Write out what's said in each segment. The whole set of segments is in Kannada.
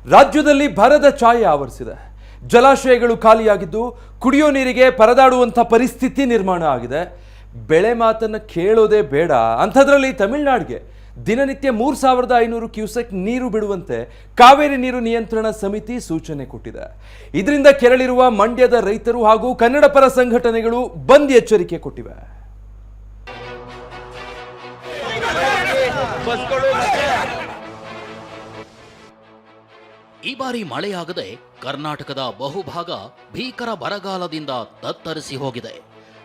ರಾಜ್ಯದಲ್ಲಿ ಬರದ ಛಾಯೆ ಆವರಿಸಿದೆ. ಜಲಾಶಯಗಳು ಖಾಲಿಯಾಗಿದ್ದು ಕುಡಿಯೋ ನೀರಿಗೆ ಪರದಾಡುವಂಥ ಪರಿಸ್ಥಿತಿ ನಿರ್ಮಾಣ ಆಗಿದೆ. ಬೆಳೆ ಮಾತನ್ನು ಕೇಳೋದೇ ಬೇಡ. ಅಂಥದ್ರಲ್ಲಿ ತಮಿಳುನಾಡಿಗೆ ದಿನನಿತ್ಯ 3500 ಕ್ಯೂಸೆಕ್ ನೀರು ಬಿಡುವಂತೆ ಕಾವೇರಿ ನೀರು ನಿಯಂತ್ರಣ ಸಮಿತಿ ಸೂಚನೆ ಕೊಟ್ಟಿದೆ. ಇದರಿಂದ ಕೆರಳಿರುವ ಮಂಡ್ಯದ ರೈತರು ಹಾಗೂ ಕನ್ನಡ ಪರ ಸಂಘಟನೆಗಳು ಬಂದ್ ಎಚ್ಚರಿಕೆ ಕೊಟ್ಟಿವೆ. ಈ ಬಾರಿ ಮಳೆಯಾಗದೆ ಕರ್ನಾಟಕದ ಬಹುಭಾಗ ಭೀಕರ ಬರಗಾಲದಿಂದ ತತ್ತರಿಸಿ ಹೋಗಿದೆ.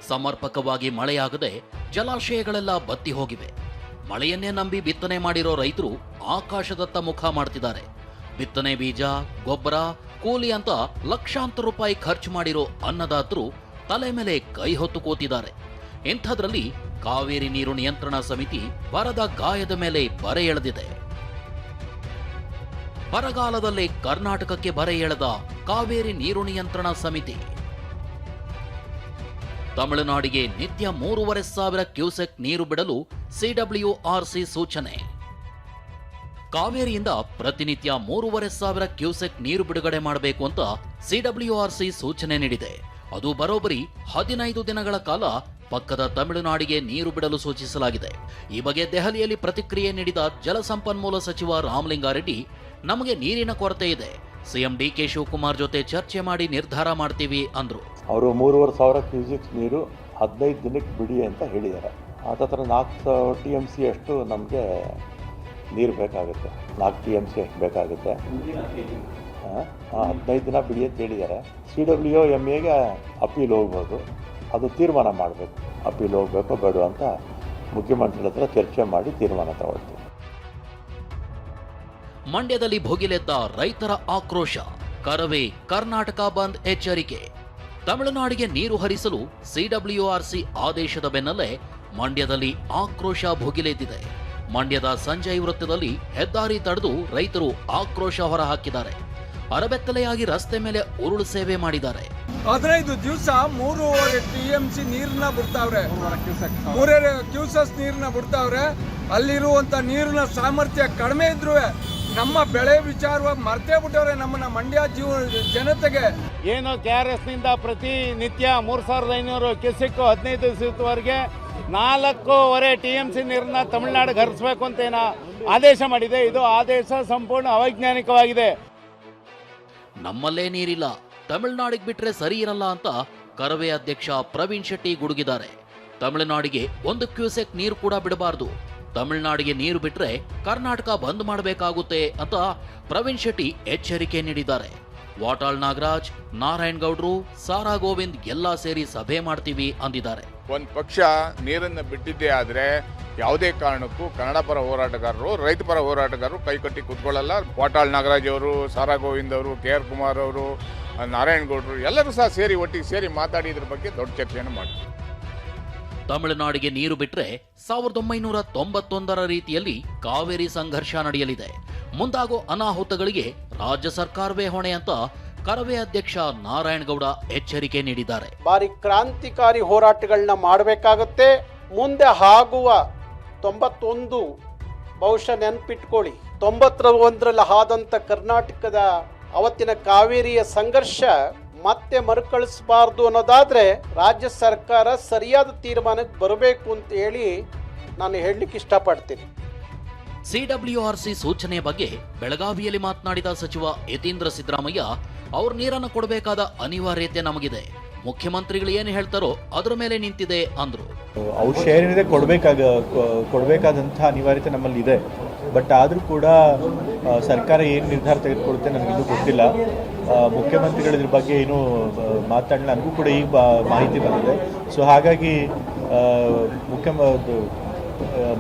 ಸಮರ್ಪಕವಾಗಿ ಮಳೆಯಾಗದೆ ಜಲಾಶಯಗಳೆಲ್ಲ ಬತ್ತಿ ಹೋಗಿವೆ. ಮಳೆಯನ್ನೇ ನಂಬಿ ಬಿತ್ತನೆ ಮಾಡಿರೋ ರೈತರು ಆಕಾಶದತ್ತ ಮುಖ ಮಾಡ್ತಿದ್ದಾರೆ. ಬಿತ್ತನೆ ಬೀಜ, ಗೊಬ್ಬರ, ಕೂಲಿ ಅಂತ ಲಕ್ಷಾಂತರ ರೂಪಾಯಿ ಖರ್ಚು ಮಾಡಿರೋ ಅನ್ನದಾತರು ತಲೆ ಮೇಲೆ ಕೈ ಹೊತ್ತು ಕೂತಿದ್ದಾರೆ. ಇಂಥದ್ರಲ್ಲಿ ಕಾವೇರಿ ನೀರು ನಿಯಂತ್ರಣ ಸಮಿತಿ ಬರದ ಗಾಯದ ಮೇಲೆ ಬರೆ ಎಳೆದಿದೆ. ಬರಗಾಲದಲ್ಲೇ ಕರ್ನಾಟಕಕ್ಕೆ ಬರೆ ಎಳೆದ ಕಾವೇರಿ ನೀರು ನಿಯಂತ್ರಣ ಸಮಿತಿ ತಮಿಳುನಾಡಿಗೆ ನಿತ್ಯ 3500 ಕ್ಯೂಸೆಕ್ ನೀರು ಬಿಡಲು ಸಿಡಬ್ಲ್ಯೂಆರ್ಸಿ ಸೂಚನೆ. ಕಾವೇರಿಯಿಂದ ಪ್ರತಿನಿತ್ಯ 3500 ಕ್ಯೂಸೆಕ್ ನೀರು ಬಿಡುಗಡೆ ಮಾಡಬೇಕು ಅಂತ ಸಿಡಬ್ಲ್ಯೂಆರ್ಸಿ ಸೂಚನೆ ನೀಡಿದೆ. ಅದು ಬರೋಬ್ಬರಿ 15 ದಿನಗಳ ಕಾಲ ಪಕ್ಕದ ತಮಿಳುನಾಡಿಗೆ ನೀರು ಬಿಡಲು ಸೂಚಿಸಲಾಗಿದೆ. ಈ ಬಗ್ಗೆ ದೆಹಲಿಯಲ್ಲಿ ಪ್ರತಿಕ್ರಿಯೆ ನೀಡಿದ ಜಲಸಂಪನ್ಮೂಲ ಸಚಿವ ರಾಮಲಿಂಗಾರೆಡ್ಡಿ, ನಮಗೆ ನೀರಿನ ಕೊರತೆ ಇದೆ, ಸಿಎಂ ಡಿಕೆ ಶಿವಕುಮಾರ್ ಜೊತೆ ಚರ್ಚೆ ಮಾಡಿ ನಿರ್ಧಾರ ಮಾಡ್ತೀವಿ ಅಂದ್ರು. ಅವರು 3500 ಕ್ಯೂಸೆಕ್ಸ್ ನೀರು 15 ದಿನಕ್ಕೆ ಬಿಡಿ ಅಂತ ಹೇಳಿದ್ದಾರೆ. ಹತ್ರ 4 TMC ಅಷ್ಟು ನಮಗೆ ನೀರು ಬೇಕಾಗುತ್ತೆ. 4 TMC ಅಷ್ಟು ಬೇಕಾಗುತ್ತೆ. 15 ದಿನ ಬಿಡಿ ಅಂತ ಹೇಳಿದ್ದಾರೆ. CWMAಗೆ ಅಪೀಲ್ ಹೋಗ್ಬೋದು, ಅದು ತೀರ್ಮಾನ ಮಾಡಬೇಕು. ಅಪೀಲ್ ಹೋಗ್ಬೇಕೋ ಬೇಡ ಅಂತ ಮುಖ್ಯಮಂತ್ರಿಗಳ ಹತ್ರ ಚರ್ಚೆ ಮಾಡಿ ತೀರ್ಮಾನ ತಗೊಳ್ತೀವಿ. ಮಂಡ್ಯದಲ್ಲಿ ಭುಗಿಲೆದ್ದ ರೈತರ ಆಕ್ರೋಶ. ಕರವೇ ಕರ್ನಾಟಕ ಬಂದ್ ಎಚ್ಚರಿಕೆ. ತಮಿಳುನಾಡಿಗೆ ನೀರು ಹರಿಸಲು ಸಿಡಬ್ಲ್ಯೂಆರ್ಸಿ ಆದೇಶದ ಬೆನ್ನಲ್ಲೇ ಮಂಡ್ಯದಲ್ಲಿ ಆಕ್ರೋಶ ಭುಗಿಲೆದ್ದಿದೆ. ಮಂಡ್ಯದ ಸಂಜಯ್ ವೃತ್ತದಲ್ಲಿ ಹೆದ್ದಾರಿ ತಡೆದು ರೈತರು ಆಕ್ರೋಶ ಹೊರಹಾಕಿದ್ದಾರೆ. ಅರಬೆತ್ತಲೆಯಾಗಿ ರಸ್ತೆ ಮೇಲೆ ಉರುಳು ಸೇವೆ ಮಾಡಿದ್ದಾರೆ. 15 ದಿವಸ 3.5 TMC ನೀರನ್ನ ಬಿಡ್ತಾವ್ರೆ, 3 ಕ್ಯೂಸೆಸ್ ನೀರನ್ನ ಬಿಡ್ತಾವ್ರೆ. ಅಲ್ಲಿರುವಂತ ನೀರಿನ ಸಾಮರ್ಥ್ಯ ಕಡಿಮೆ ಇದ್ರು ನಮ್ಮ ಬೆಳೆ ವಿಚಾರವಾಗಿ ಮರ್ತೇ ಬಿಟ್ಟವ್ರೆ ನಮ್ಮನ್ನ ಮಂಡ್ಯ ಜನತೆಗೆ. ಏನು KRS ನಿಂದ ಪ್ರತಿನಿತ್ಯ 3500 ಕ್ಯೂಸೆಕ್ 15 ದಿವಸದವರೆಗೆ 4.5 TMC ನೀರನ್ನ ತಮಿಳುನಾಡಿಗೆ ಹರಿಸಬೇಕು ಅಂತ ಏನೋ ಆದೇಶ ಮಾಡಿದೆ. ಇದು ಆದೇಶ ಸಂಪೂರ್ಣ ಅವೈಜ್ಞಾನಿಕವಾಗಿದೆ. ನಮ್ಮಲ್ಲೇ ನೀರಿಲ್ಲ, ತಮಿಳುನಾಡಿಗೆ ಬಿಟ್ರೆ ಸರಿ ಇರಲ್ಲ ಅಂತ ಕರವೇ ಅಧ್ಯಕ್ಷ ಪ್ರವೀಣ್ ಶೆಟ್ಟಿ ಗುಡುಗಿದ್ದಾರೆ. ತಮಿಳುನಾಡಿಗೆ 1 ಕ್ಯೂಸೆಕ್ ನೀರು ಕೂಡ ಬಿಡಬಾರದು, ತಮಿಳುನಾಡಿಗೆ ನೀರು ಬಿಟ್ರೆ ಕರ್ನಾಟಕ ಬಂದ್ ಮಾಡಬೇಕಾಗುತ್ತೆ ಅಂತ ಪ್ರವೀಣ್ ಶೆಟ್ಟಿ ಎಚ್ಚರಿಕೆ ನೀಡಿದ್ದಾರೆ. ವಾಟಾಳ್ ನಾಗರಾಜ್, ನಾರಾಯಣ್ ಗೌಡ್ರು, ಸಾರಾ ಗೋವಿಂದ್ ಎಲ್ಲಾ ಸೇರಿ ಸಭೆ ಮಾಡ್ತೀವಿ ಅಂದಿದ್ದಾರೆ. ಒಂದು ಪಕ್ಷ ನೀರನ್ನು ಬಿಟ್ಟಿದ್ದೇ ಆದ್ರೆ ಯಾವುದೇ ಕಾರಣಕ್ಕೂ ಕನ್ನಡ ಪರ ಹೋರಾಟಗಾರರು, ರೈತ ಪರ ಹೋರಾಟಗಾರರು ಕೈಕಟ್ಟಿ ಕೂತ್ಕೊಳ್ಳಲ್ಲ. ವಾಟಾಳ್ ನಾಗರಾಜ್ ಅವರು, ಸಾರಾ ಗೋವಿಂದ್ ಅವರು, KR ಕುಮಾರ್ ಅವರು, ನಾರಾಯಣ್ ಗೌಡ್ರು ಎಲ್ಲರೂ ಸಹ ಸೇರಿ ಒಟ್ಟಿಗೆ ಸೇರಿ ಮಾತಾಡಿ ಇದ್ರ ಬಗ್ಗೆ ದೊಡ್ಡ ಚರ್ಚೆಯನ್ನು ಮಾಡ್ತೀವಿ. ತಮಿಳುನಾಡಿಗೆ ನೀರು ಬಿಟ್ರೆ 1991ರ ರೀತಿಯಲ್ಲಿ ಕಾವೇರಿ ಸಂಘರ್ಷ ನಡೆಯಲಿದೆ. ಮುಂದಾಗೋ ಅನಾಹುತಗಳಿಗೆ ರಾಜ್ಯ ಸರ್ಕಾರವೇ ಹೊಣೆ ಅಂತ ಕರವೇ ಅಧ್ಯಕ್ಷ ನಾರಾಯಣ್ ಗೌಡ ಎಚ್ಚರಿಕೆ ನೀಡಿದ್ದಾರೆ. ಬಾರಿ ಕ್ರಾಂತಿಕಾರಿ ಹೋರಾಟಗಳನ್ನ ಮಾಡಬೇಕಾಗತ್ತೆ. ಮುಂದೆ ಆಗುವ 91 ಬಹುಶಃ ನೆನ್ಪಿಟ್ಕೊಳ್ಳಿ, 91ರಲ್ಲಿ ಆದಂತ ಕರ್ನಾಟಕದ ಅವತ್ತಿನ ಕಾವೇರಿಯ ಸಂಘರ್ಷ ಮತ್ತೆ ಮರುಕಳಿಸಬಾರ್ದು ಅನ್ನೋದಾದ್ರೆ ರಾಜ್ಯ ಸರ್ಕಾರ ಸರಿಯಾದ ತೀರ್ಮಾನಕ್ಕೆ ಬರಬೇಕು ಅಂತ ಹೇಳಿ ನಾನು ಹೇಳಲಿಕ್ಕೆ ಇಷ್ಟಪಡ್ತೀನಿ. ಸಿಡಬ್ಲ್ಯೂಆರ್ಸಿ ಸೂಚನೆ ಬಗ್ಗೆ ಬೆಳಗಾವಿಯಲ್ಲಿ ಮಾತನಾಡಿದ ಸಚಿವ ಯತೀಂದ್ರ ಸಿದ್ದರಾಮಯ್ಯ, ಅವ್ರ ನೀರನ್ನು ಕೊಡಬೇಕಾದ ಅನಿವಾರ್ಯತೆ ನಮಗಿದೆ, ಮುಖ್ಯಮಂತ್ರಿಗಳು ಏನು ಹೇಳ್ತಾರೋ ಅದರ ಮೇಲೆ ನಿಂತಿದೆ ಅಂದ್ರು. ಅವ್ರ ಶೇರ್ ಏನಿದೆ ಕೊಡಬೇಕಾದಂಥ ಅನಿವಾರ್ಯತೆ ನಮ್ಮಲ್ಲಿ ಇದೆ. ಬಟ್ ಆದರೂ ಕೂಡ ಸರ್ಕಾರ ಏನು ನಿರ್ಧಾರ ತೆಗೆದುಕೊಳ್ಳುತ್ತೆ ನನಗಿನ್ನೂ ಗೊತ್ತಿಲ್ಲ. ಮುಖ್ಯಮಂತ್ರಿಗಳು ಇದ್ರ ಬಗ್ಗೆ ಏನು ಮಾತಾಡಲಿಲ್ಲ, ನನಗೂ ಕೂಡ ಈಗ ಮಾಹಿತಿ ಬಂದಿದೆ. ಸೊ ಹಾಗಾಗಿ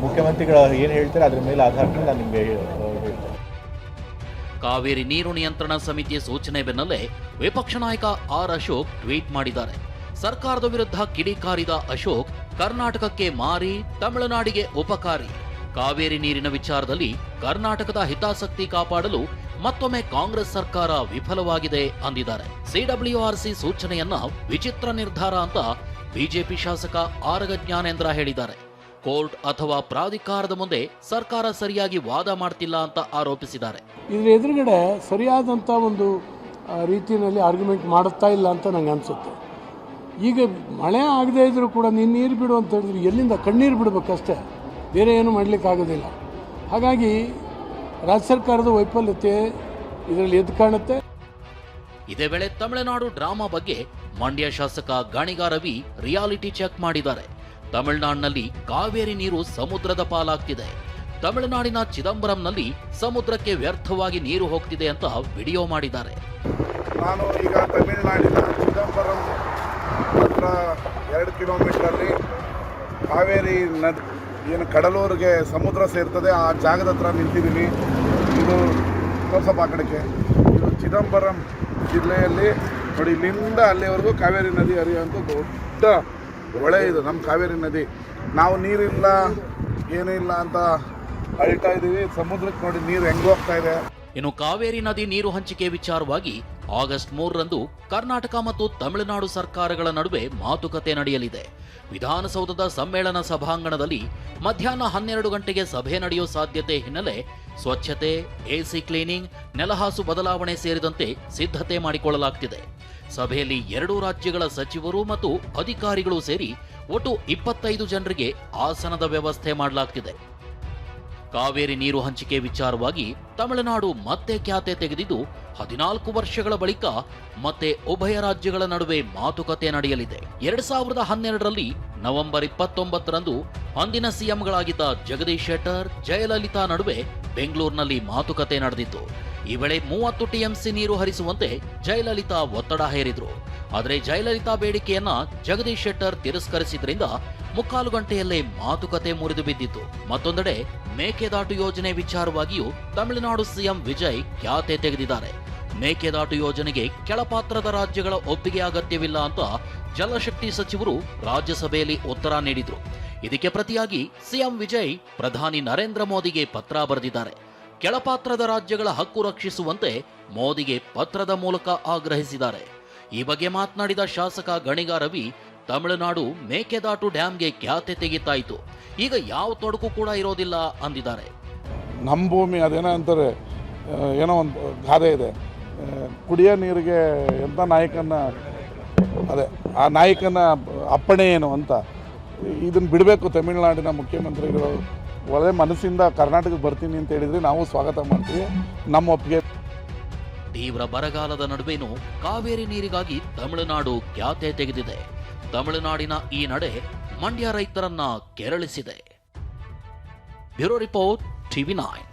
ಮುಖ್ಯಮಂತ್ರಿಗಳು ಏನು ಹೇಳ್ತಾರೆ ಅದರ ಮೇಲೆ ಆಧಾರ ಮೇಲೆ ನಾನು ನಿಮಗೆ ಹೇಳ್ತೇನೆ. ಕಾವೇರಿ ನೀರು ನಿಯಂತ್ರಣ ಸಮಿತಿಯ ಸೂಚನೆ ಬೆನ್ನಲ್ಲೇ ವಿಪಕ್ಷ ನಾಯಕ ಆರ್ ಅಶೋಕ್ ಟ್ವೀಟ್ ಮಾಡಿದ್ದಾರೆ. ಸರ್ಕಾರದ ವಿರುದ್ಧ ಕಿಡಿಕಾರಿದ ಅಶೋಕ್, ಕರ್ನಾಟಕಕ್ಕೆ ಮಾರಿ, ತಮಿಳುನಾಡಿಗೆ ಉಪಕಾರಿ. ಕಾವೇರಿ ನೀರಿನ ವಿಚಾರದಲ್ಲಿ ಕರ್ನಾಟಕದ ಹಿತಾಸಕ್ತಿ ಕಾಪಾಡಲು ಮತ್ತೊಮ್ಮೆ ಕಾಂಗ್ರೆಸ್ ಸರ್ಕಾರ ವಿಫಲವಾಗಿದೆ ಅಂದಿದ್ದಾರೆ. ಸಿಡಬ್ಲ್ಯೂಆರ್ಸಿ ಸೂಚನೆಯನ್ನ ವಿಚಿತ್ರ ನಿರ್ಧಾರ ಅಂತ ಬಿಜೆಪಿ ಶಾಸಕ ಆರಗ ಜ್ಞಾನೇಂದ್ರ ಹೇಳಿದ್ದಾರೆ. ಕೋರ್ಟ್ ಅಥವಾ ಪ್ರಾಧಿಕಾರದ ಮುಂದೆ ಸರ್ಕಾರ ಸರಿಯಾಗಿ ವಾದ ಮಾಡ್ತಿಲ್ಲ ಅಂತ ಆರೋಪಿಸಿದ್ದಾರೆ. ಇದ್ರ ಎದುರುಗಡೆ ಸರಿಯಾದಂಥ ಒಂದು ರೀತಿಯಲ್ಲಿ ಆರ್ಗ್ಯುಮೆಂಟ್ ಮಾಡುತ್ತಾ ಇಲ್ಲ ಅಂತ ನಂಗೆ ಅನಿಸುತ್ತೆ. ಈಗ ಮಳೆ ಆಗದೇ ಇದ್ದರೂ ಕೂಡ ನೀರು ಬಿಡು ಅಂತ ಹೇಳಿದ್ರೆ ಎಲ್ಲಿಂದ ಕಣ್ಣೀರು ಬಿಡಬೇಕಷ್ಟೇ, ಬೇರೆ ಏನು ಮಾಡಲಿಕ್ಕಾಗೋದಿಲ್ಲ. ಹಾಗಾಗಿ ರಾಜ್ಯ ಸರ್ಕಾರದ ವೈಫಲ್ಯತೆ ಇದರಲ್ಲಿ ಎದ್ದು ಕಾಣುತ್ತೆ. ಇದೇ ವೇಳೆ ತಮಿಳುನಾಡು ಡ್ರಾಮಾ ಬಗ್ಗೆ ಮಂಡ್ಯ ಶಾಸಕ ಗಾಣಿಗ ರವಿ ರಿಯಾಲಿಟಿ ಚೆಕ್ ಮಾಡಿದ್ದಾರೆ. ತಮಿಳುನಾಡಿನಲ್ಲಿ ಕಾವೇರಿ ನೀರು ಸಮುದ್ರದ ಪಾಲಾಗ್ತಿದೆ. ತಮಿಳುನಾಡಿನ ಚಿದಂಬರಂನಲ್ಲಿ ಸಮುದ್ರಕ್ಕೆ ವ್ಯರ್ಥವಾಗಿ ನೀರು ಹೋಗ್ತಿದೆ ಅಂತ ವಿಡಿಯೋ ಮಾಡಿದ್ದಾರೆ. ನಾನು ಈಗ ತಮಿಳುನಾಡಿನ ಚಿದಂಬರಂ ಹತ್ರ 2 ಕಿಲೋಮೀಟರಲ್ಲಿ ಕಾವೇರಿ ನದಿ ಏನು ಕಡಲೂರಿಗೆ ಸಮುದ್ರ ಸೇರ್ತದೆ ಆ ಜಾಗದ ಹತ್ರ ನಿಂತಿದ್ದೀನಿ. ಇದು ಸ್ವಲ್ಪ ಆ ಕಡೆಗೆ ಇದು ಚಿದಂಬರಂ ಜಿಲ್ಲೆಯಲ್ಲಿ ನೋಡಿ, ಇಲ್ಲಿಂದ ಅಲ್ಲಿವರೆಗೂ ಕಾವೇರಿ ನದಿ ಹರಿಯುವಂಥ ದೊಡ್ಡ ಹೊಳೆ ಇದು ನಮ್ಮ ಕಾವೇರಿ ನದಿ. ನಾವು ನೀರಿಲ್ಲ ಏನೂ ಇಲ್ಲ ಅಂತ ಅಳ್ತಾ ಇದ್ದೀವಿ. ಸಮುದ್ರಕ್ಕೆ ನೋಡಿ ನೀರು ಹೆಂಗೆ ಹೋಗ್ತಾ ಇದೆ. ಇನ್ನು ಕಾವೇರಿ ನದಿ ನೀರು ಹಂಚಿಕೆ ವಿಚಾರವಾಗಿ ಆಗಸ್ಟ್ 3ರಂದು ಕರ್ನಾಟಕ ಮತ್ತು ತಮಿಳುನಾಡು ಸರ್ಕಾರಗಳ ನಡುವೆ ಮಾತುಕತೆ ನಡೆಯಲಿದೆ. ವಿಧಾನಸೌಧದ ಸಮ್ಮೇಳನ ಸಭಾಂಗಣದಲ್ಲಿ ಮಧ್ಯಾಹ್ನ 12 ಗಂಟೆಗೆ ಸಭೆ ನಡೆಯುವ ಸಾಧ್ಯತೆ ಹಿನ್ನೆಲೆ ಸ್ವಚ್ಛತೆ, ಎಸಿ ಕ್ಲೀನಿಂಗ್, ನೆಲಹಾಸು ಬದಲಾವಣೆ ಸೇರಿದಂತೆ ಸಿದ್ಧತೆ ಮಾಡಿಕೊಳ್ಳಲಾಗ್ತಿದೆ. ಸಭೆಯಲ್ಲಿ 2 ರಾಜ್ಯಗಳ ಸಚಿವರು ಮತ್ತು ಅಧಿಕಾರಿಗಳು ಸೇರಿ ಒಟ್ಟು 25 ಜನರಿಗೆ ಆಸನದ ವ್ಯವಸ್ಥೆ ಮಾಡಲಾಗ್ತಿದೆ. ಕಾವೇರಿ ನೀರು ಹಂಚಿಕೆ ವಿಚಾರವಾಗಿ ತಮಿಳುನಾಡು ಮತ್ತೆ ಖ್ಯಾತೆ ತೆಗೆದಿದ್ದು 14 ವರ್ಷಗಳ ಬಳಿಕ ಮತ್ತೆ ಉಭಯ ರಾಜ್ಯಗಳ ನಡುವೆ ಮಾತುಕತೆ ನಡೆಯಲಿದೆ. 2012ರಲ್ಲಿ ನವೆಂಬರ್ 29ರಂದು ಅಂದಿನ ಸಿಎಂಗಳಾಗಿದ್ದ ಜಗದೀಶ್ ಶೆಟ್ಟರ್, ಜಯಲಲಿತಾ ನಡುವೆ ಬೆಂಗಳೂರಿನಲ್ಲಿ ಮಾತುಕತೆ ನಡೆದಿತ್ತು. ಈ ವೇಳೆ 30 ಟಿಎಂಸಿ ನೀರು ಹರಿಸುವಂತೆ ಜಯಲಲಿತಾ ಒತ್ತಡ ಹೇರಿದ್ರು. ಆದರೆ ಜಯಲಲಿತಾ ಬೇಡಿಕೆಯನ್ನ ಜಗದೀಶ್ ಶೆಟ್ಟರ್ ತಿರಸ್ಕರಿಸಿದ್ರಿಂದ 3/4 ಗಂಟೆಯಲ್ಲೇ ಮಾತುಕತೆ ಮುರಿದು ಬಿದ್ದಿತ್ತು. ಮತ್ತೊಂದೆಡೆ ಮೇಕೆದಾಟು ಯೋಜನೆ ವಿಚಾರವಾಗಿಯೂ ತಮಿಳುನಾಡು ಸಿಎಂ ವಿಜಯ್ ಖ್ಯಾತೆ ತೆಗೆದಿದ್ದಾರೆ. ಮೇಕೆದಾಟು ಯೋಜನೆಗೆ ಕೆಳಪಾತ್ರದ ರಾಜ್ಯಗಳ ಒಪ್ಪಿಗೆ ಅಗತ್ಯವಿಲ್ಲ ಅಂತ ಜಲಶಕ್ತಿ ಸಚಿವರು ರಾಜ್ಯಸಭೆಯಲ್ಲಿ ಉತ್ತರ ನೀಡಿದ್ರು. ಇದಕ್ಕೆ ಪ್ರತಿಯಾಗಿ ಸಿಎಂ ವಿಜಯ್ ಪ್ರಧಾನಿ ನರೇಂದ್ರ ಮೋದಿಗೆ ಪತ್ರ ಬರೆದಿದ್ದಾರೆ. ಕೆಳಪಾತ್ರದ ರಾಜ್ಯಗಳ ಹಕ್ಕು ರಕ್ಷಿಸುವಂತೆ ಮೋದಿಗೆ ಪತ್ರದ ಮೂಲಕ ಆಗ್ರಹಿಸಿದ್ದಾರೆ. ಈ ಬಗ್ಗೆ ಮಾತನಾಡಿದ ಶಾಸಕ ಗಾಣಿಗ ರವಿ, ತಮಿಳುನಾಡು ಮೇಕೆದಾಟು ಡ್ಯಾಂಗೆ ಖ್ಯಾತೆ ತೆಗಿತಾಯಿತು, ಈಗ ಯಾವ ತೊಡಕು ಕೂಡ ಇರೋದಿಲ್ಲ ಅಂದಿದ್ದಾರೆ. ನಮ್ಮ ಭೂಮಿ ಅದೇನೋ ಅಂತಾರೆ, ಏನೋ ಒಂದು ಗಾದೆ ಇದೆ, ಕುಡಿಯೋ ನೀರಿಗೆ ಎಂಥ ನಾಯಕನ ಅದೇ ಆ ನಾಯಕನ ಅಪ್ಪಣೆ ಏನು ಅಂತ. ಇದನ್ನು ಬಿಡಬೇಕು ತಮಿಳುನಾಡಿನ ಮುಖ್ಯಮಂತ್ರಿಗಳು. ಒಳ್ಳೆ ಮನಸ್ಸಿಂದ ಕರ್ನಾಟಕಕ್ಕೆ ಬರ್ತೀನಿ ಅಂತ ಹೇಳಿದ್ರೆ ನಾವು ಸ್ವಾಗತ ಮಾಡ್ತೀವಿ. ನಮ್ಮ ಒಪ್ಪಿಗೆ. ತೀವ್ರ ಬರಗಾಲದ ನಡುವೆನೂ ಕಾವೇರಿ ನೀರಿಗಾಗಿ ತಮಿಳುನಾಡು ಖ್ಯಾತೆ ತೆಗೆದಿದೆ. ತಮಿಳುನಾಡಿನ ಈ ನಡೆ ಮಂಡ್ಯ ರೈತರನ್ನ ಕೆರಳಿಸಿದೆ. Bureau report, TV9.